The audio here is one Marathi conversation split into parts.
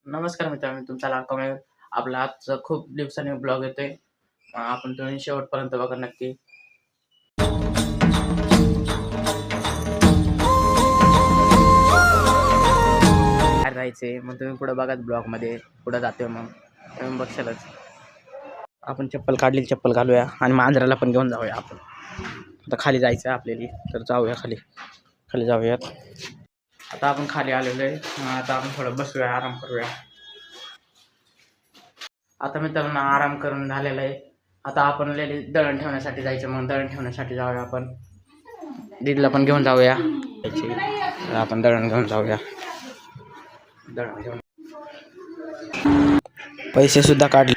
नमस्कार मित्रांनो, तुमचा लाडका मयूर. आपला आजचा खूप दिवसांनी ब्लॉग येतोय. आपण तुम्ही शेवटपर्यंत बघा नक्की. बाहेर जायचे मग तुम्ही पुढे बघा ब्लॉगमध्ये पुढे जातोय मग तुम्ही बघशालच. आपण चप्पल काढली, चप्पल घालूया आणि मांजराला पण घेऊन जाऊया. आपण आता खाली जायचं आपल्याला, तर जाऊया खाली जाऊयात. आता आपण खाली आलेलो आहे. आता आपण थोडं बसूया, आराम करूया. आता मित्रांनो आराम करून झालेला आहे. आता आपण दळण ठेवण्यासाठी जायचं. मग दळण ठेवण्यासाठी जाऊया. आपण दीदीला पण घेऊन जाऊया. आपण दळण घेऊन जाऊया. दळण घेऊन पैसे सुद्धा काढले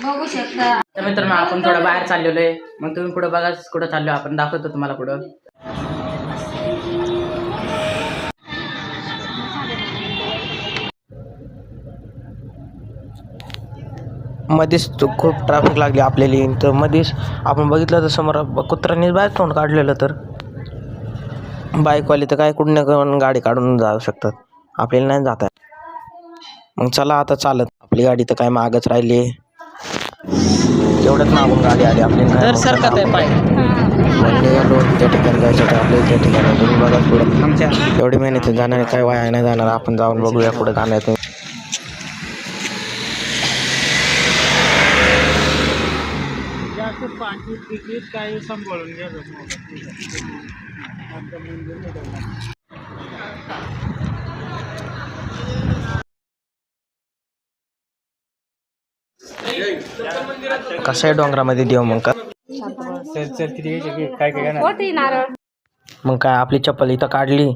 बघू शकता. तर मित्रांनो आपण थोडं बाहेर चाललेलो आहे. मग तुम्ही पुढे बघा कुठं चाललो. आपण दाखवतो तुम्हाला पुढं. मध्येच खूप ट्रॅफिक लागली आपल्याला. तर मध्येच आपण बघितलं तर समोर कुत्र्याने बाहेर तोंड काढलेलं. तर बाईकवाले तर काय कुठून गाडी काढून जाऊ शकतात, आपल्याला नाही जात आहे. मग चला आता चालत. आपली गाडी तर काय मागच राहिली. तेवढ्यात मागून गाडी आली आपल्याला. त्या ठिकाणी जायचं होतं आपल्याला. त्या ठिकाणी तुम्ही बघा पुढं एवढी मेहनत जाणार, काय वाया नाही जाणार. आपण जाऊन बघूया पुढे जाणार. काही सांभाळून गेलो. कसं आहे डोंगरामध्ये देव मग का मग काय आपली चप्पल इथं काढली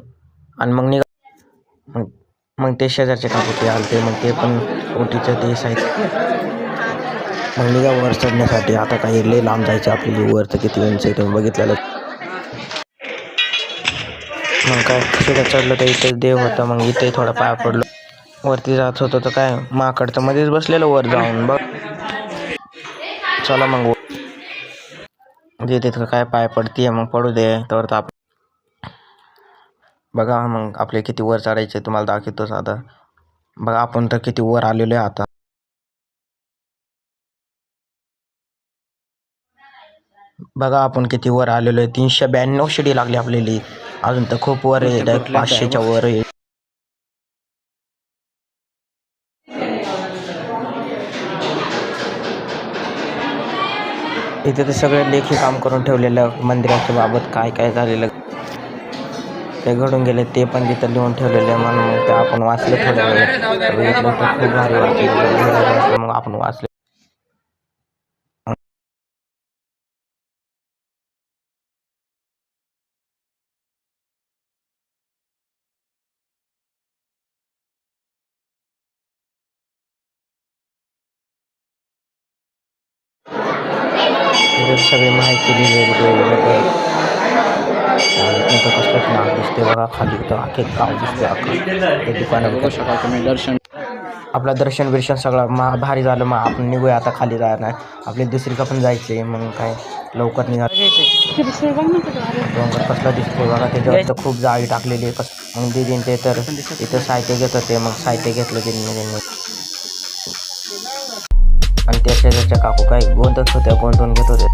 आणि मग निघा. मग ते शेजारचे काकू ते आलते. मग ते पण ओटीचं ते साहित्य मग निघा वर चढण्यासाठी. आता काही लय लांब जायचं आपल्याला. वरचं किती उंच आहे तुम्ही बघितलेलं. मग काय शिडा चढलं तर इथे देव होता. मग इथे थोडा पाय पडलो. वरती जात होतं तर काय माकडचं मध्येच बसलेलं वर जाऊन बघ. चला मग तिथं काय पाय पडतीये मग पडू दे. तर आपण बघा मग आपले किती वर चढायचे तुम्हाला दाखवतोच. आता बघा आपण तर किती वर आलेलो आहे. आता बघा आपण किती वर आलेलो आहे. 392 शिडी लागली आपल्याला. अजून तर खूप वर आहे. 500च्या वर आहे. इथे तर सगळे लेखी काम करून ठेवलेलं. मंदिराच्या बाबत काय काय झालेलं ते घडून गेले ते पण तिथं लिहून ठेवलेले. म्हणून ते आपण वाचलं थोड्या वेळ. खूप भारी वाटलं. मग आपण वाचलं. सगळी माहिती लिहिलेली. कसलंच नाव दिसते बघा खाली. तर अख्खे गाव दिसते. दुकानात आपलं दर्शन बिर्शन सगळं भारी झालं. मग आपण निघूया आता खाली जाणार. आपल्याला दुसरीकडे पण जायचंय. मग काय लवकर निघा. डोंगर कसला दिसतोय बघा. त्याच्यावर तर खूप जाळी टाकलेली आहे. मग दिदीन ते तर इथं साहित्य घेत होते. मग साहित्य घेतलं दिदीने. आणि त्या शेजारच्या काकू काय गोंधत होत्या, गोंधून घेत होते.